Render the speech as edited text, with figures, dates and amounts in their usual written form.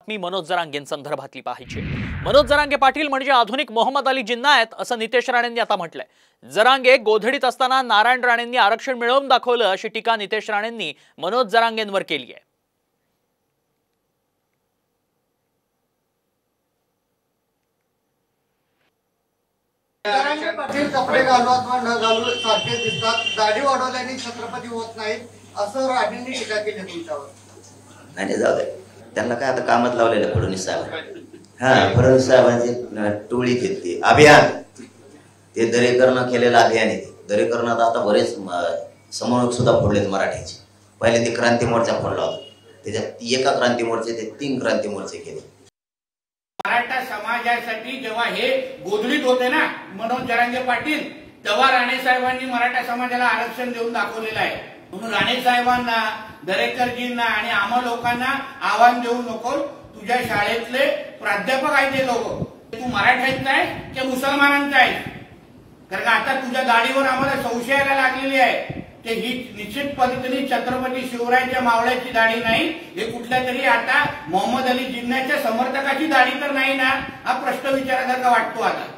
बातमी मनोज जरांगेंसंदर्भातली पाहिजे। मनोज जरांगे पाटील म्हणजे आधुनिक मोहम्मद अली जिन्ना आहेत असं नितेश राणेंनी आता म्हटलंय। जरांगे गोधडीत असताना नारायण राणेंनी आरक्षण मिळवून दाखवलं अशी टीका नितेश राणेंनी मनोज जरांगेंवर केली आहे। जरांगे पाटील कपडे घालू अथवा न घालू सारखे दिसतात, दाढी वाढवल्याने छत्रपती होत नाहीत असं राणेंनी टीका केली तुमच्यावर। नाही जाऊ दे, त्यांना काय आता कामच लावलेलं फडणवीस साहेब। फडणवीस साहेबांची टोळी घेतली अभियान, ते दरेकरण केलेलं अभियान आहे। दरेकरणात आता बरेच समन्वयक सुद्धा फोडलेत मराठीचे। पहिले ते क्रांती मोर्चा फोडला होता, त्याच्यात एका क्रांती मोर्चे ते 3 क्रांती मोर्चे केले। मराठा समाजासाठी जेव्हा हे गोधडीत होते ना मनोज जरांगे पाटील, तेव्हा राणे साहेबांनी मराठा समाजाला आरक्षण देऊन दाखवलेलं आहे। म्हणून राणे साहेबांना, दरेकरजींना आणि आम्हा लोकांना आव्हान देऊ नको, तुझ्या शाळेतले प्राध्यापक आहेत ते लोक, तू मराठ्यांचा आहे की मुसलमानांचा आहे? कारण आता तुझ्या दाढीवर आम्हाला संशयाला लागलेली आहे की ही निश्चित पद्धतीने छत्रपती शिवरायांच्या मावळ्याची दाढी नाही, हे कुठल्या तरी आता मोहम्मद अली जिन्नाच्या समर्थकाची दाढी तर नाही ना, हा प्रश्न विचारासारखा वाटतो आता।